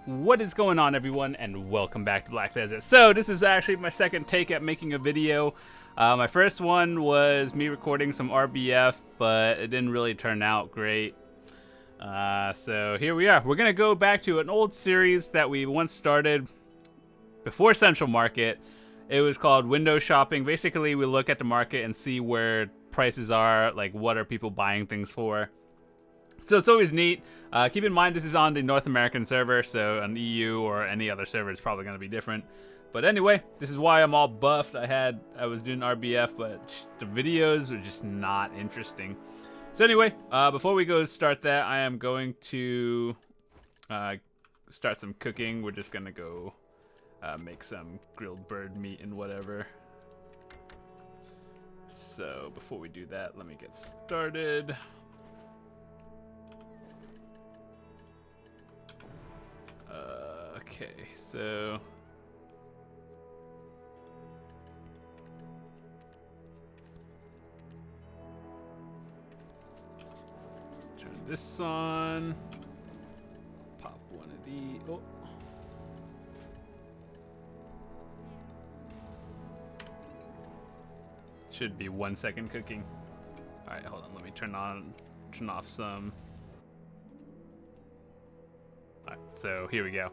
What is going on, everyone, and welcome back to Black Desert. So this is actually my second take at making a video. My first one was me recording some RBF, but it didn't really turn out great. So here we are. We're gonna go back to an old series that we once started before Central Market. It was called Window Shopping. Basically, we look at the market and see where prices are, like what are people buying things for. So it's always neat. Keep in mind this is on the North American server, so an EU or any other server is probably going to be different. But anyway, this is why I'm all buffed. I was doing RBF, but the videos are just not interesting. So anyway, before we go start that, I am going to start some cooking. We're just going to go make some grilled bird meat and whatever. So before we do that, let me get started. Okay, so turn this on. Pop one of these. Oh. Should be 1 second cooking. All right, hold on. Let me turn off some. All right, so here we go.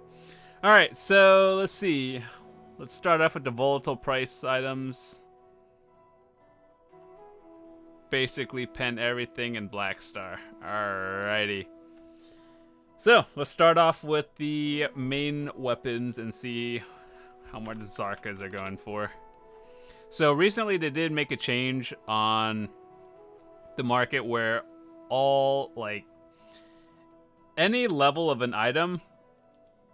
All right, so let's see. Let's start off with the volatile price items. Basically, pen everything in Black Star. Alrighty. So let's start off with the main weapons and see how much Zarkas are going for. So recently they did make a change on the market where all, like, any level of an item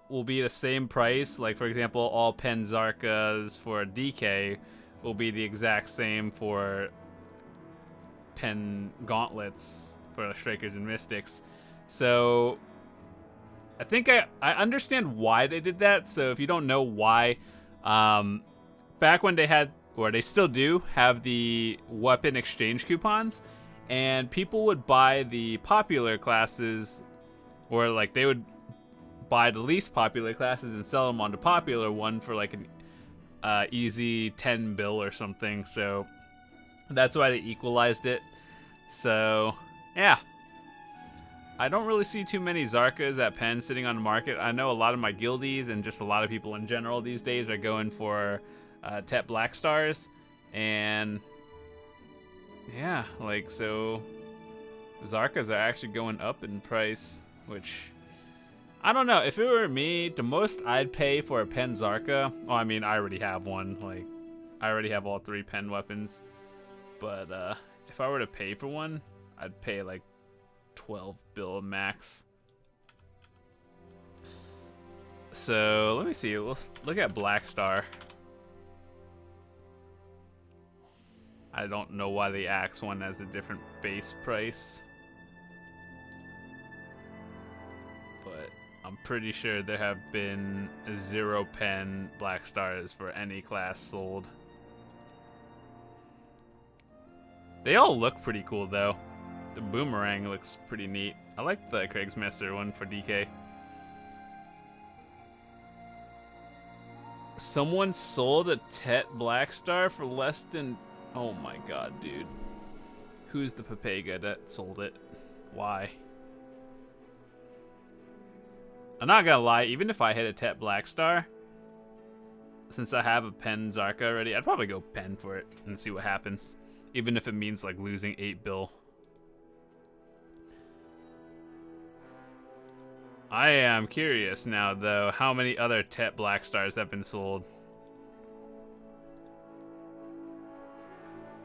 will be the same price. Like, for example, all pen Zarkas for DK will be the exact same for pen gauntlets for Strikers and Mystics. So I think I understand why they did that. So if you don't know why, back when they had, or they still do, have the weapon exchange coupons, and people would buy the popular classes, or like they would buy the least popular classes and sell them on the popular one for like an easy 10 bill or something. So that's why they equalized it. So yeah, I don't really see too many Zarkas at Penn sitting on the market. I know a lot of my guildies and just a lot of people in general these days are going for Tet Black Stars, and yeah, like, so Zarkas are actually going up in price, which I don't know. If it were me, the most I'd pay for a pen Zarka, well, I mean, I already have one. Like, I already have all 3 pen weapons. But if I were to pay for one, I'd pay like 12 bill max. So let me see. Let's look at Black Star. I don't know why the Axe one has a different base price, but I'm pretty sure there have been 0 pen Black Stars for any class sold. They all look pretty cool though. The boomerang looks pretty neat. I like the Kriegsmesser one for DK. Someone sold a Tet Black Star for less than... Oh my god, dude. Who's the Pepega that sold it? Why? I'm not gonna lie, even if I hit a Tet Black Star, since I have a pen Zarka already, I'd probably go pen for it and see what happens. Even if it means like losing 8 bill. I am curious now though, how many other Tet Black Stars have been sold.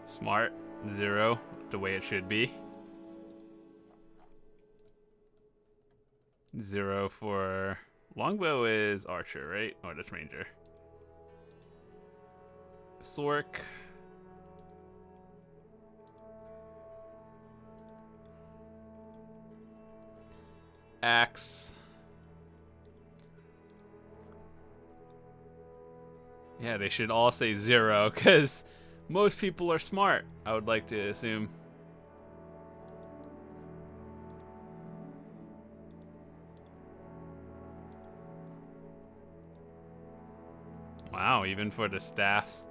Smart, 0, the way it should be. 0 for longbow is archer, right? Or that's ranger. Sork. Axe. Yeah, they should all say 0, because most people are smart, I would like to assume. Wow, even for the staffs.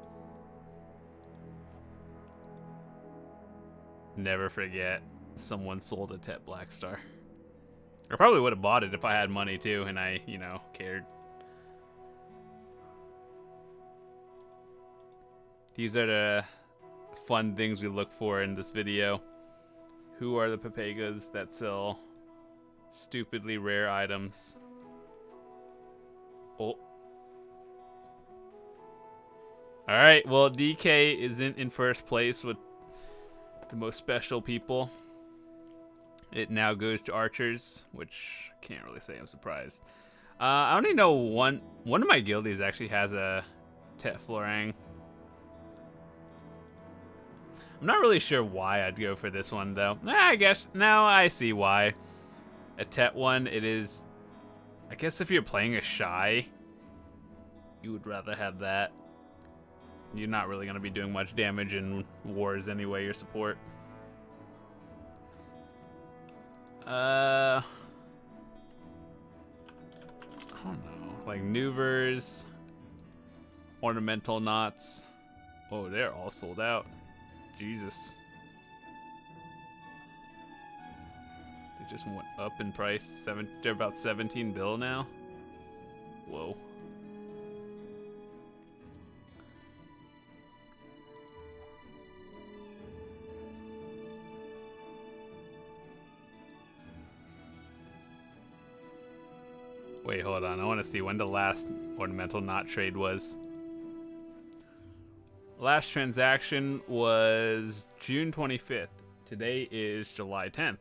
Never forget someone sold a Tet Blackstar. I probably would have bought it if I had money too and I, you know, cared. These are the fun things we look for in this video. Who are the Papegas that sell stupidly rare items? Oh. Alright, well, DK isn't in first place with the most special people. It now goes to archers, which I can't really say I'm surprised. I only know one of my guildies actually has a Tet Florang. I'm not really sure why I'd go for this one, though. I guess now I see why. A Tet one, it is... I guess if you're playing a Shy, you would rather have that. You're not really going to be doing much damage in wars anyway, your support. I don't know. Like Nuvers, Ornamental Knots. Oh, they're all sold out. Jesus. They just went up in price. They're about 17 bill now. Whoa. Wait, hold on. I want to see when the last Ornamental Knot trade was. Last transaction was June 25th. Today is July 10th.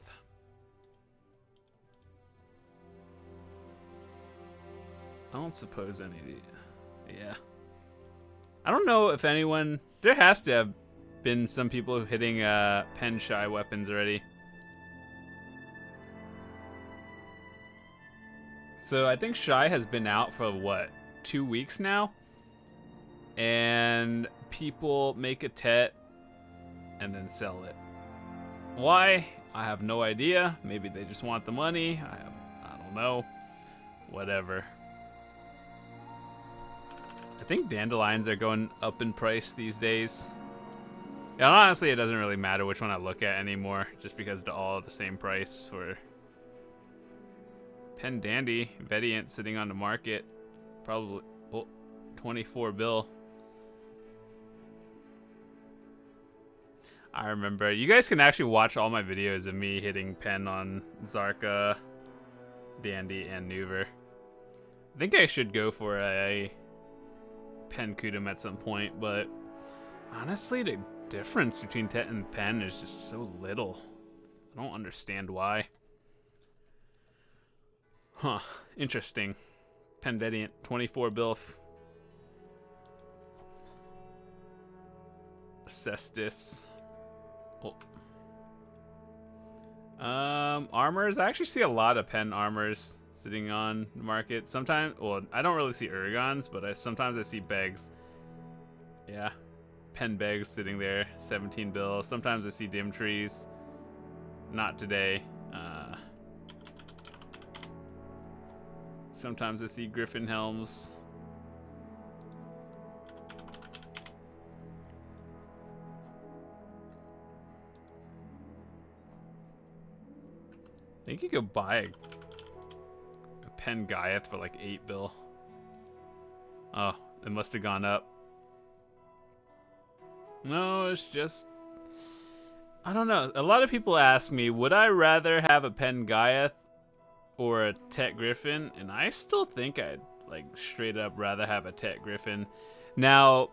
I don't suppose any of the... Yeah. I don't know if anyone... There has to have been some people hitting pen Shy weapons already. So I think Shy has been out for, what, 2 weeks now? And people make a Tet and then sell it. Why? I have no idea. Maybe they just want the money. I don't know. Whatever. I think dandelions are going up in price these days. Yeah, honestly, it doesn't really matter which one I look at anymore, just because they're all the same price for Pen Dandy, Vediant sitting on the market. Probably 24 bill. I remember. You guys can actually watch all my videos of me hitting pen on Zarka, Dandy, and Nuver. I think I should go for a pen Kudum at some point, but honestly, the difference between Tet and pen is just so little. I don't understand why. Huh, interesting. Pen Vediant, 24 bill. Cestus. Oh. Armors. I actually see a lot of pen armors sitting on the market. Sometimes, well, I don't really see Urgons, but sometimes I see Begs. Yeah, pen Begs sitting there, 17 bill. Sometimes I see Dim Trees. Not today. Sometimes I see Griffin Helms. I think you could buy a pen Gaiath for like 8 bill. Oh, it must have gone up. No, it's just... I don't know. A lot of people ask me, would I rather have a pen Gaiath or a Tet Griffin? And I still think I'd like straight up rather have a Tet Griffin. Now,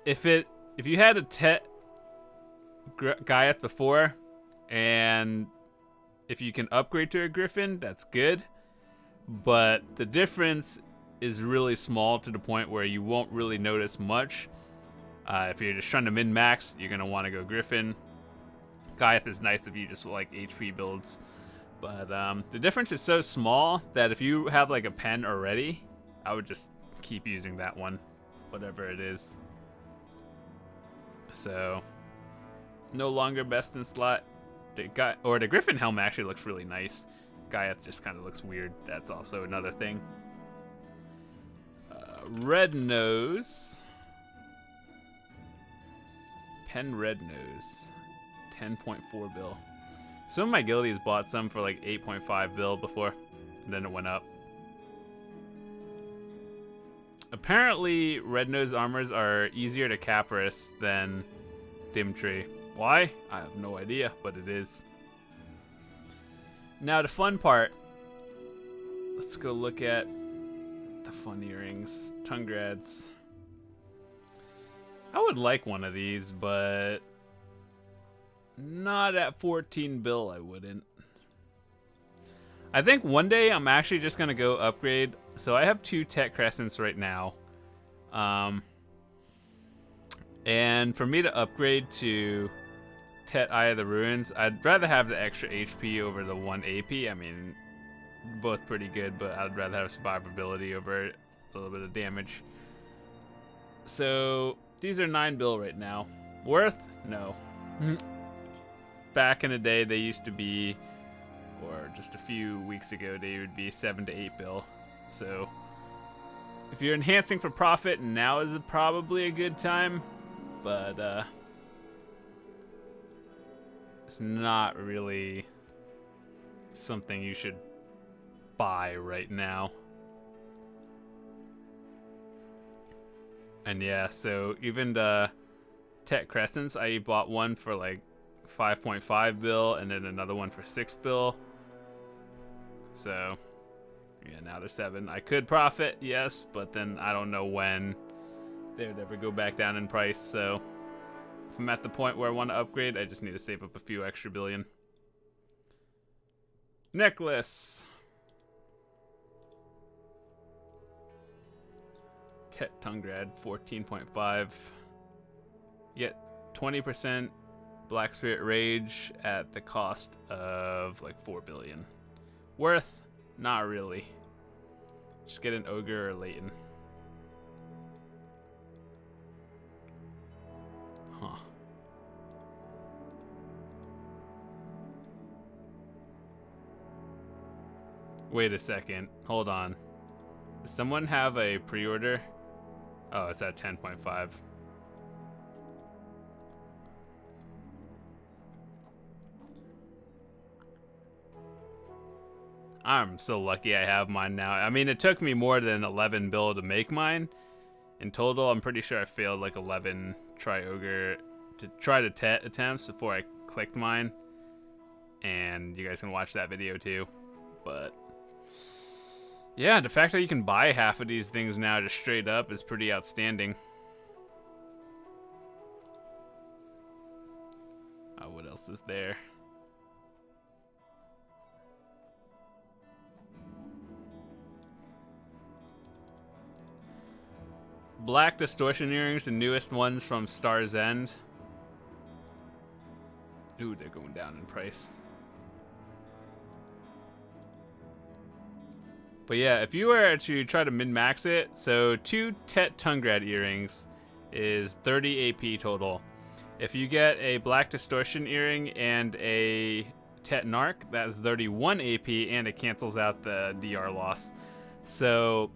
if you had a Tet Gaiath before, and if you can upgrade to a Griffin, that's good. But the difference is really small to the point where you won't really notice much. If you're just trying to min-max, you're going to want to go Griffin. Gaiath is nice if you just like HP builds. But the difference is so small that if you have like a pen already, I would just keep using that one, whatever it is. So, no longer best in slot. The Griffin helm actually looks really nice. Gaiath just kind of looks weird. That's also another thing. Red Nose. Pen Red Nose. 10.4 bill. Some of my guildies bought some for like 8.5 bill before, and then it went up. Apparently, Red Nose armors are easier to Capris than Dimtree. Why? I have no idea, but it is. Now the fun part. Let's go look at the fun earrings. Tungrads. I would like one of these, but not at 14 bill, I wouldn't. I think one day I'm actually just going to go upgrade. So I have 2 Tet Crescents right now. And for me to upgrade to Tet Eye of the Ruins, I'd rather have the extra HP over the 1 AP. I mean, both pretty good, but I'd rather have survivability over a little bit of damage. So these are 9 bill right now. Worth? No. Back in the day, they used to be, or just a few weeks ago, they would be 7 to 8 bill. So if you're enhancing for profit, now is probably a good time, but it's not really something you should buy right now. And yeah, so even the Tet Crescents, I bought one for like 5.5 bill and then another one for 6 bill. So yeah, now they're 7. I could profit, yes, but then I don't know when they would ever go back down in price. So if I'm at the point where I want to upgrade, I just need to save up a few extra billion. Necklace. Tet Tungrad 14.5. Get 20% Black Spirit Rage at the cost of like 4 billion. Worth? Not really. Just get an Ogre or Leighton. Huh. Wait a second. Hold on. Does someone have a pre-order? Oh, it's at 10.5. I'm so lucky I have mine now. I mean, it took me more than 11 bill to make mine. In total, I'm pretty sure I failed like 11 Ogre to try to Tet attempts before I clicked mine. And you guys can watch that video too. But yeah, the fact that you can buy half of these things now just straight up is pretty outstanding. Oh, what else is there? Black Distortion Earrings, the newest ones from Star's End. Ooh, they're going down in price. But yeah, if you were to try to min-max it, so 2 Tet Tungrad earrings is 30 AP total. If you get a Black Distortion earring and a Tet Narc, that's 31 AP, and it cancels out the DR loss. So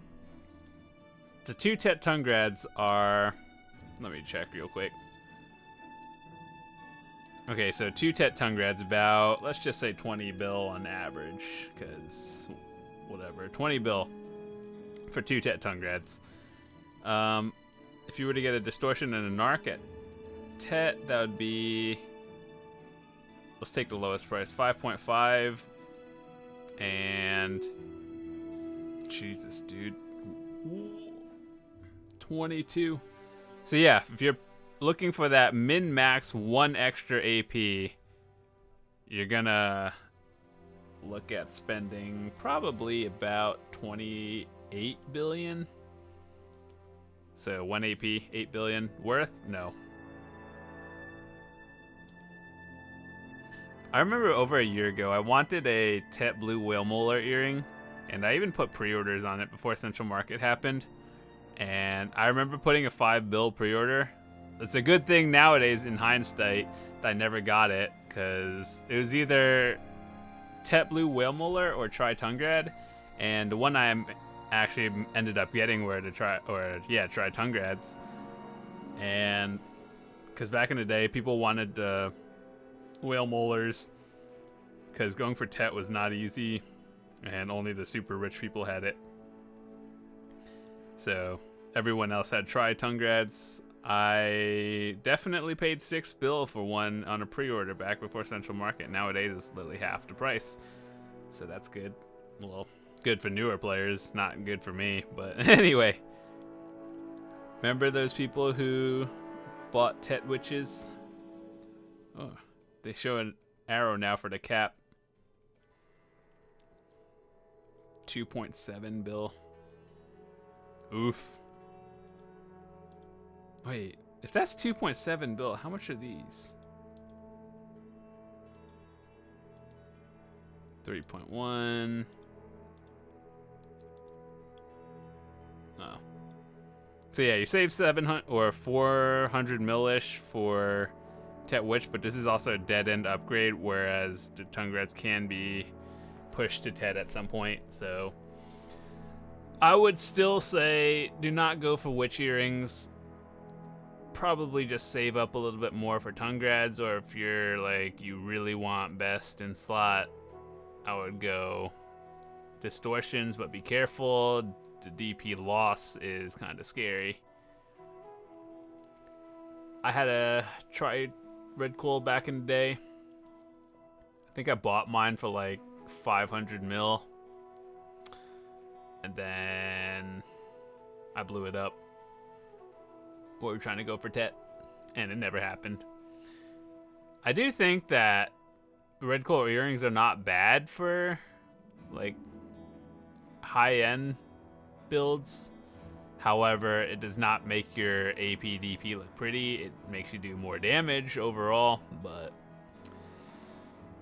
the 2 Tet Tungrads are, let me check real quick. Okay, so 2 Tet Tungrads about, let's just say 20 bill on average, because whatever, 20 bill for 2 Tet Tungrads. If you were to get a Distortion and a Narc at Tet, that would be, let's take the lowest price, 5.5, and Jesus, dude, 22. So yeah, if you're looking for that min-max 1 extra AP, you're gonna look at spending probably about 28 billion. So 1 AP, 8 billion. Worth? No. I remember over a year ago, I wanted a Tet Blue Whale Molar earring, and I even put pre-orders on it before Central Market happened. And I remember putting a 5 bill pre-order. It's a good thing nowadays in hindsight that I never got it, because it was either Tet Blue Whale Molar or Tungrad, and the one I'm actually ended up getting where to try, or yeah, try Tungrads. And because back in the day, people wanted whale molars, because going for Tet was not easy, and only the super rich people had it. So everyone else had tried Tungrads. I definitely paid $6 for one on a pre-order back before Central Market. Nowadays, it's literally half the price. So that's good. Well, good for newer players, not good for me. But anyway, remember those people who bought Tet Witches? Oh, they show an arrow now for the cap. 2.7 bill. Oof. Wait, if that's 2.7 bill, how much are these? 3.1. Oh. So yeah, you save 700 or 400 millish for Tet Witch, but this is also a dead end upgrade, whereas the Tungrads can be pushed to Tet at some point. So I would still say do not go for witch earrings. Probably just save up a little bit more for Tungrads, or if you're like you really want best in slot, I would go distortions, but be careful. The DP loss is kind of scary. I had a try Red Coal back in the day. I think I bought mine for like 500 mil, and then I blew it up. We were trying to go for Tet, and it never happened. I do think that Red Coal earrings are not bad for like high-end builds. However, it does not make your AP/DP look pretty. It makes you do more damage overall, but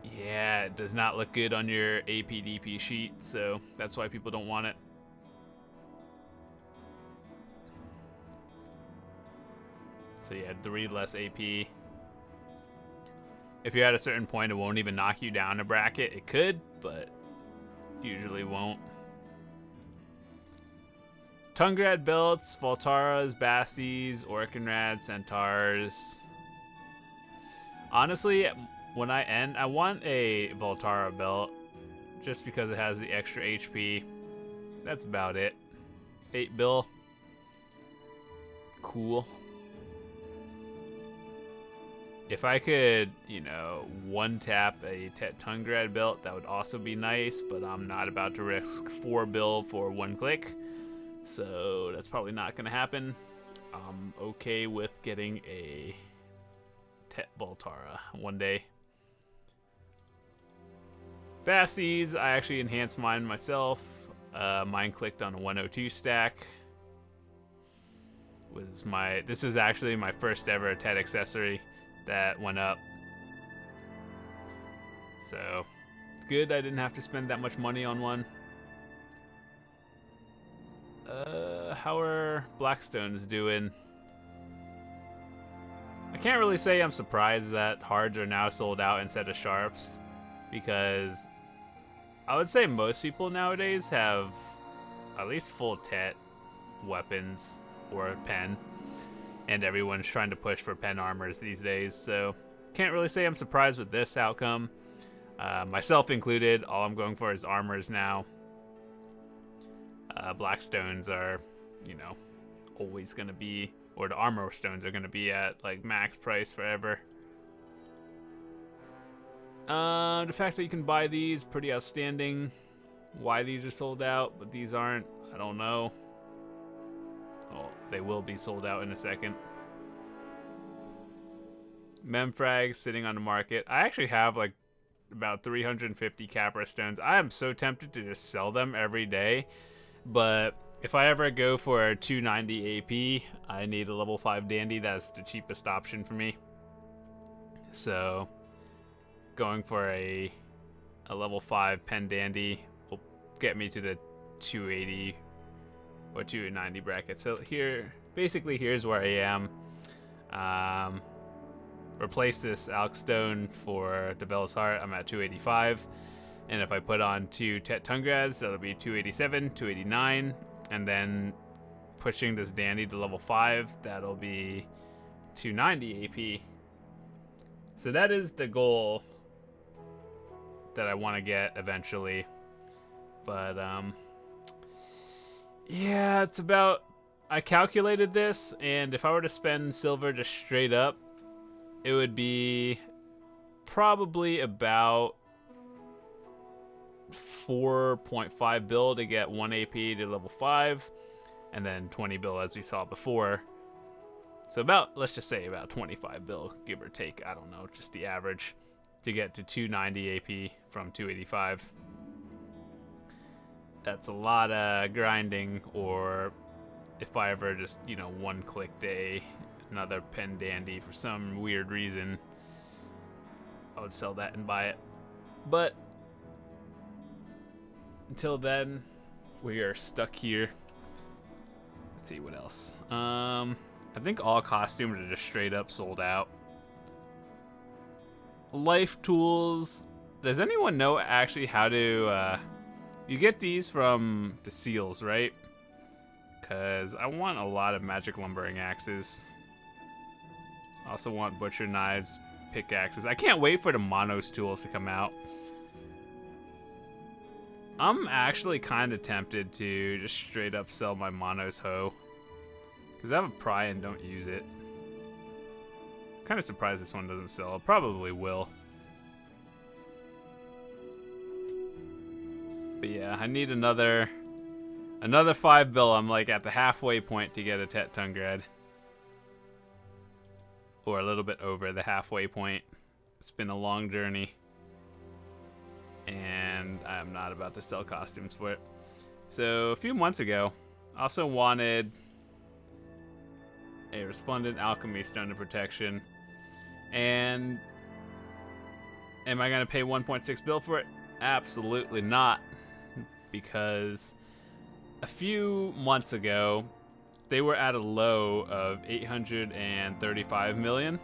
yeah, it does not look good on your AP/DP sheet, so that's why people don't want it. So yeah, 3 less AP. If you're at a certain point, it won't even knock you down a bracket. It could, but usually won't. Tungrad belts, Voltaras, Bassies, Orcanrad, Centaurs. Honestly, when I end, I want a Voltara belt just because it has the extra HP. That's about it. 8 bill. Cool. If I could, you know, one-tap a Tet Tungrad belt, that would also be nice, but I'm not about to risk 4 bill for 1 click, so that's probably not going to happen. I'm okay with getting a Tet Voltara one day. Bassies, I actually enhanced mine myself. Mine clicked on a 102 stack. This is actually my first ever Tet accessory that went up. So, it's good I didn't have to spend that much money on one. How are Blackstones doing? I can't really say I'm surprised that hards are now sold out instead of sharps, because I would say most people nowadays have at least full Tet weapons or pen, and everyone's trying to push for pen armors these days, so can't really say I'm surprised with this outcome. Myself included, all I'm going for is armors now. Blackstones are, you know, always going to be, or the armor stones are going to be at like max price forever. The fact that you can buy these, pretty outstanding. Why these are sold out, but these aren't, I don't know. Well, they will be sold out in a second. Memfrag sitting on the market. I actually have like about 350 Capra stones. I am so tempted to just sell them every day, but if I ever go for a 290 AP, I need a level 5 dandy. That's the cheapest option for me. So going for a level 5 pen dandy will get me to the 280 or 290 bracket. So here, basically here's where I am. Replace this Alk Stone for the Velis Heart. I'm at 285. And if I put on 2 Tet Tungrads, that'll be 287, 289. And then pushing this Dandy to level 5, that'll be 290 AP. So that is the goal that I want to get eventually. But, yeah, it's about... I calculated this, and if I were to spend silver just straight up, it would be probably about 4.5 bill to get 1 AP to level 5, and then 20 bill as we saw before. So about, let's just say about 25 bill, give or take, I don't know, just the average, to get to 290 AP from 285. That's a lot of grinding, or if I ever just, you know, one click day, another pen dandy for some weird reason, I would sell that and buy it. But until then, we are stuck here. Let's see what else. I think all costumes are just straight up sold out. Life tools. Does anyone know actually how to, you get these from the seals, right? Because I want a lot of magic lumbering axes. I also want butcher knives, pickaxes. I can't wait for the Monos tools to come out. I'm actually kind of tempted to just straight up sell my Monos hoe. Because I have a pry and don't use it. Kind of surprised this one doesn't sell. It probably will. But yeah, I need another 5 bill. I'm like at the halfway point to get a Tet Tungrad. Or a little bit over the halfway point. It's been a long journey. And I'm not about to sell costumes for it. So a few months ago, I also wanted a Resplendent Alchemy Stone of Protection. And am I going to pay 1.6 bill for it? Absolutely not. Because a few months ago, they were at a low of 835 million.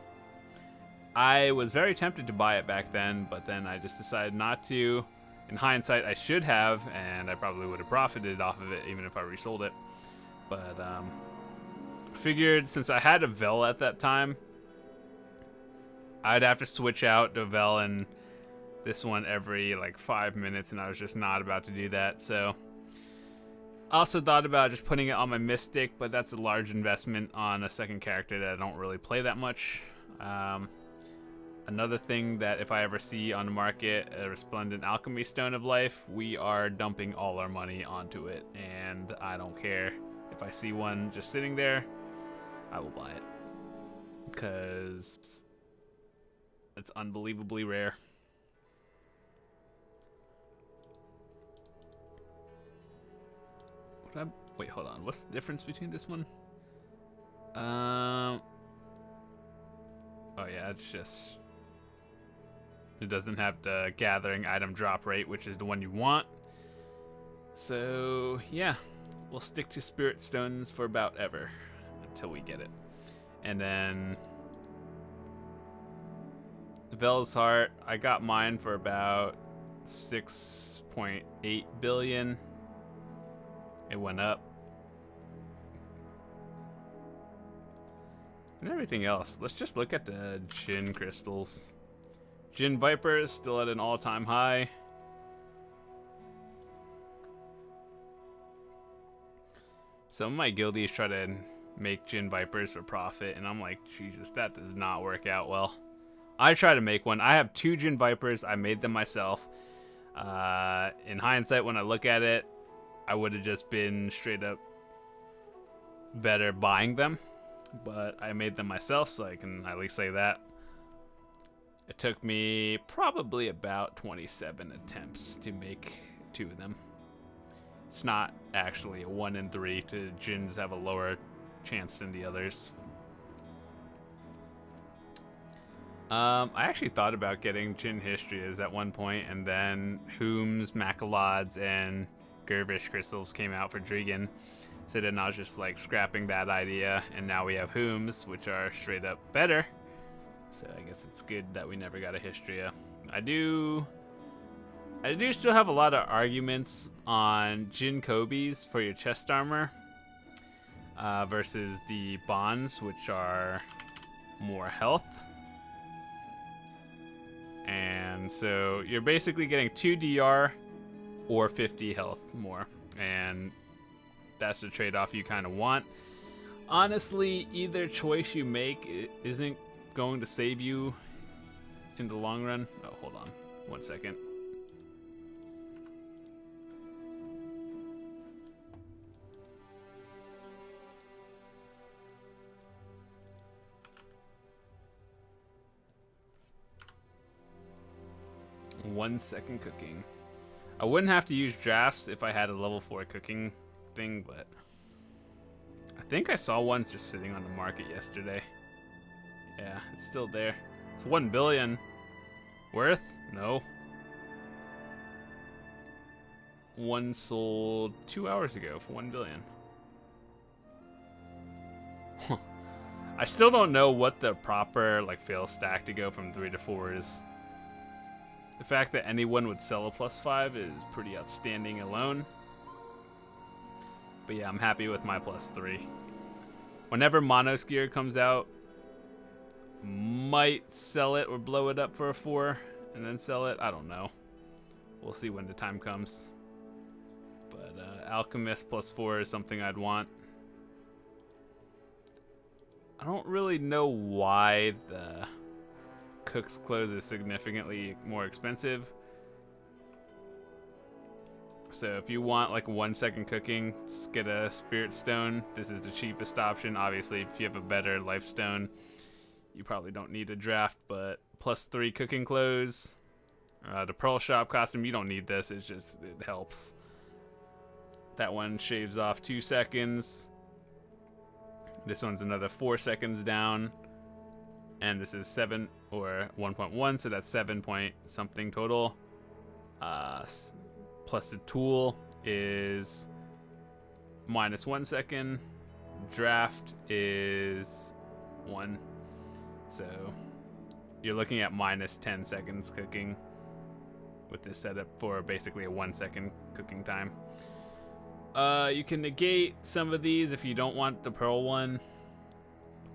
I was very tempted to buy it back then, but then I just decided not to. In hindsight, I should have, and I probably would have profited off of it even if I resold it. But I figured since I had a Vel at that time, I'd have to switch out to Vel and this one every like 5 minutes, and I was just not about to do that. So I also thought about just putting it on my Mystic, but that's a large investment on a second character that I don't really play that much. Another thing that if I ever see on the market, a Resplendent Alchemy Stone of Life, we are dumping all our money onto it, and I don't care. If I see one just sitting there, I will buy it. Because it's unbelievably rare. Wait, hold on. What's the difference between this one? Oh yeah, it's just... It doesn't have the gathering item drop rate, which is the one you want. So, yeah. We'll stick to Spirit Stones for about ever. Until we get it. And then... Vel's Heart. I got mine for about 6.8 billion. It went up. And everything else. Let's just look at the Jinn crystals. Jinn Viper is still at an all-time high. Some of my guildies try to make Jinn Vipers for profit, and I'm like, Jesus, that does not work out well. I try to make one. I have 2 Jinn Vipers. I made them myself. In hindsight, when I look at it, I would have just been straight up better buying them. But I made them myself, so I can at least say that. It took me probably about 27 attempts to make 2 of them. It's not actually a 1 in 3 to Jinns have a lower chance than the others. I actually thought about getting Jinn Histrias at one point, and then Hooms, Macalods, and Gervish crystals came out for Drigan. So then I was just like scrapping that idea, and now we have Hooms, which are straight up better. So I guess it's good that we never got a Histria. I do I do still have a lot of arguments on Jin Kobe's for your chest armor versus the bonds, which are more health. And so you're basically getting 2 DR or 50 health more. And that's the trade-off you kind of want. Honestly, either choice you make isn't going to save you in the long run. Oh, hold on. 1 second. One second cooking. I wouldn't have to use drafts if I had a level 4 cooking thing, but I think I saw one just sitting on the market yesterday. Yeah, it's still there. It's 1 billion. Worth? No. One sold 2 hours ago for 1 billion. I still don't know what the proper fail stack to go from 3 to 4 is. The fact that anyone would sell a +5 is pretty outstanding alone. But yeah, I'm happy with my +3. Whenever Monos Gear comes out, might sell it or blow it up for a 4 and then sell it. I don't know. We'll see when the time comes. But Alchemist +4 is something I'd want. I don't really know why the Cook's clothes is significantly more expensive. So if you want 1 second cooking, just get a Spirit Stone. This is the cheapest option. Obviously, if you have a better Life Stone, you probably don't need a draft, but +3 cooking clothes. The Pearl Shop costume, you don't need this. It helps. That one shaves off 2 seconds. This one's another 4 seconds down. And this is 7 or 1.1, so that's 7 point something total. Plus the tool is -1 second. Draft is 1. So you're looking at -10 seconds cooking with this setup for basically a 1 second cooking time. You can negate some of these if you don't want the Pearl one.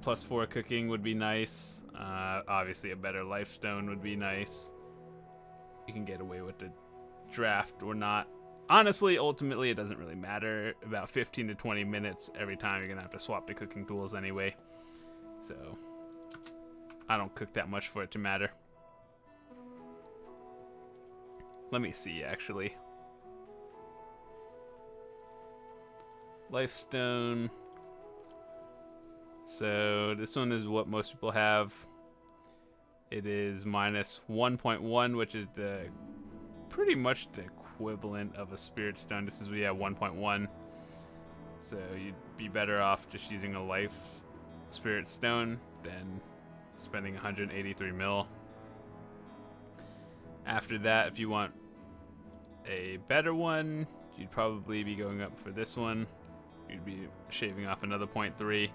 +4 cooking would be nice. Obviously, a better Life Stone would be nice. You can get away with the draft or not. Honestly, ultimately, it doesn't really matter. About 15 to 20 minutes every time, you're going to have to swap the cooking tools anyway. So, I don't cook that much for it to matter. Let me see, actually. Life Stone. So this one is what most people have. It is -1.1, which is pretty much the equivalent of a Spirit Stone. This is 1.1. So you'd be better off just using a Life Spirit Stone than spending 183 mil. After that, if you want a better one, you'd probably be going up for this one. You'd be shaving off another 0.3.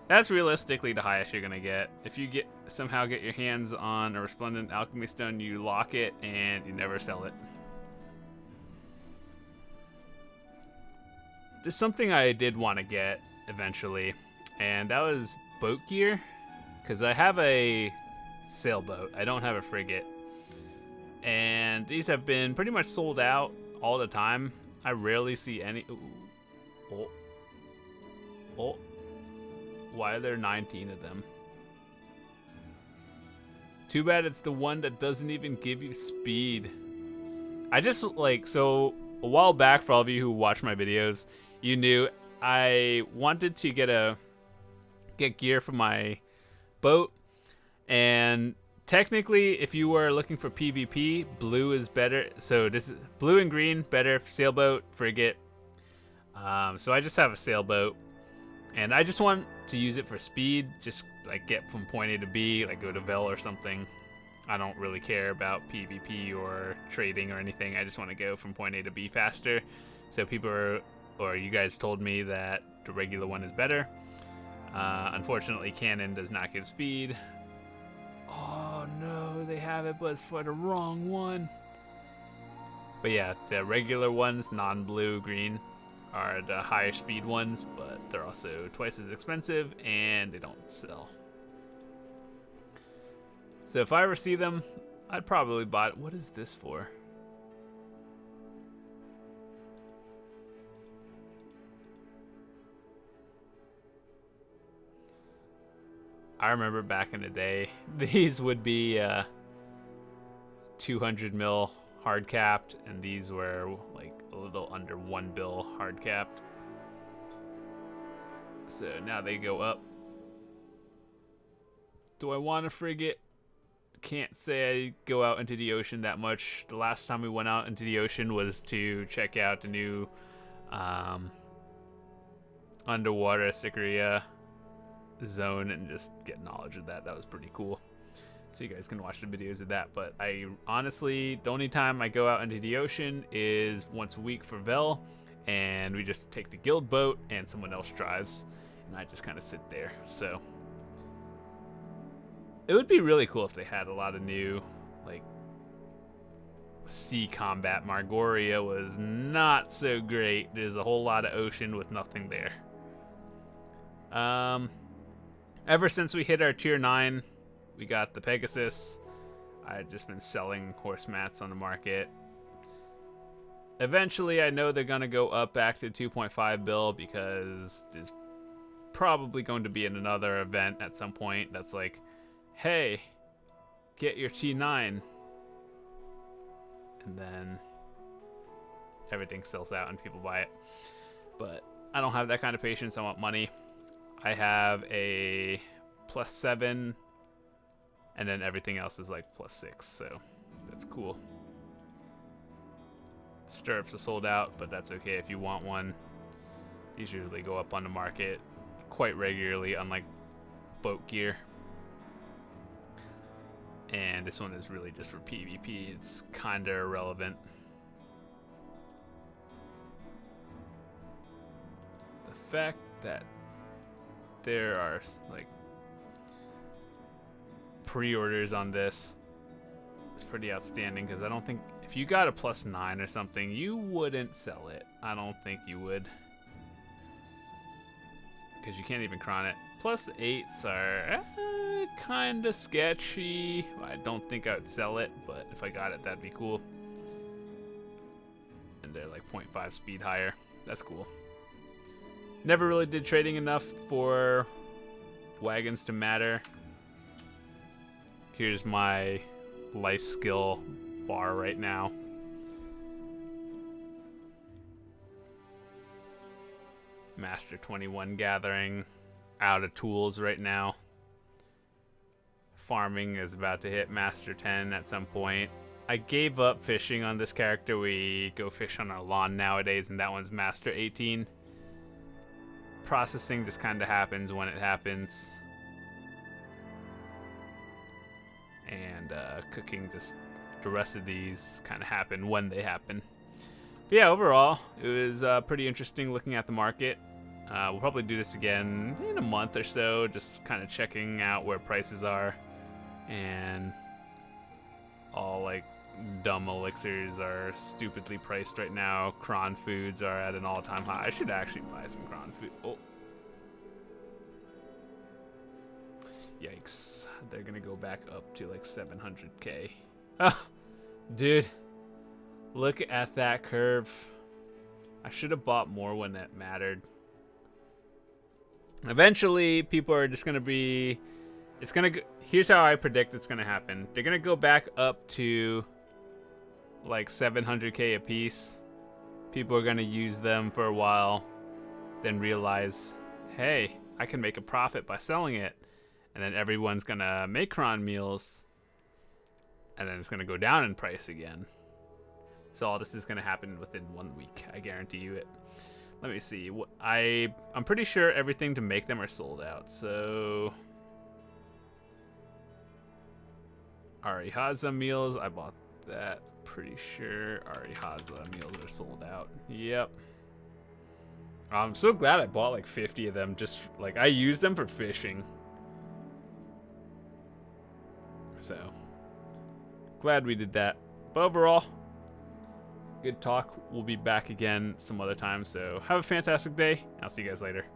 That's realistically the highest you're gonna get. If you somehow get your hands on a Resplendent Alchemy Stone, you lock it and you never sell it. There's something I did want to get eventually, and that was boat gear, because I have a sailboat. I don't have a frigate, and these have been pretty much sold out all the time. I rarely see any. Ooh. Oh. Why are there 19 of them? Too bad it's the one that doesn't even give you speed. I just so a while back, for all of you who watch my videos, you knew I wanted to get gear for my boat, and technically if you were looking for PvP, blue is better. So this is blue and green, better for sailboat, frigate. So I just have a sailboat. And I just want to use it for speed, just get from point A to B, go to Vel or something. I don't really care about PvP or trading or anything. I just want to go from point A to B faster. So you guys told me that the regular one is better. Unfortunately, Canon does not give speed. Oh no, they have it, but it's for the wrong one. But yeah, the regular ones, non-blue, green, are the higher speed ones, but they're also twice as expensive and they don't sell. So if I ever see them, I'd probably buy it. What is this for? I remember back in the day, these would be 200 mil hard capped, and these were like a little under 1 bill hard capped. So now they go up. Do I want a frigate? Can't say I go out into the ocean that much. The last time we went out into the ocean was to check out the new underwater Sicaria zone and just get knowledge of that. That was pretty cool. So you guys can watch the videos of that. But I honestly, the only time I go out into the ocean is once a week for Vel, and we just take the guild boat and someone else drives, and I just kind of sit there. So it would be really cool if they had a lot of new, like, sea combat. Margoria was not so great. There's a whole lot of ocean with nothing there. Ever since we hit our tier 9, we got the Pegasus. I've just been selling horse mats on the market. Eventually, I know they're going to go up back to 2.5 bill because there's probably going to be another event at some point that's like, hey, get your T9. And then everything sells out and people buy it. But I don't have that kind of patience. I want money. I have a +7, and then everything else is like +6, so that's cool. Stirrups are sold out, but that's okay if you want one. These usually go up on the market quite regularly, unlike boat gear. And this one is really just for PvP. It's kinda irrelevant. The fact that there are like pre-orders on this is pretty outstanding, because I don't think if you got a +9 or something, you wouldn't sell it. I don't think you would, because you can't even cron it. +8s are kind of sketchy. I don't think I would sell it, but if I got it, that'd be cool. And they're like 0.5 speed higher. That's cool. Never really did trading enough for wagons to matter. Here's my life skill bar right now. Master 21 gathering. Out of tools right now. Farming is about to hit Master 10 at some point. I gave up fishing on this character. We go fish on our lawn nowadays, and that one's Master 18. Processing just kind of happens when it happens. And cooking, just the rest of these kind of happen when they happen. But yeah, overall, it was pretty interesting looking at the market. We'll probably do this again in a month or so, just kind of checking out where prices are. And all like dumb elixirs are stupidly priced right now. Cron foods are at an all-time high. I should actually buy some cron food. Oh. Yikes. They're gonna go back up to like 700k. Oh, dude. Look at that curve. I should have bought more when that mattered. Eventually, people are just gonna be... It's gonna go, here's how I predict it's gonna happen. They're gonna go back up to like 700k a piece. People are gonna use them for a while, then realize, hey, I can make a profit by selling it. And then everyone's gonna make cron meals, and then it's gonna go down in price again. So all this is gonna happen within 1 week. I guarantee you it. Let me see. I'm pretty sure everything to make them are sold out. So Arihaza meals, I bought that. Pretty sure Arihaza meals are sold out. Yep. I'm so glad I bought like 50 of them. Just like I use them for fishing. So glad we did that. But overall, Good talk. We'll be back again some other time. So have a fantastic day. I'll see you guys later.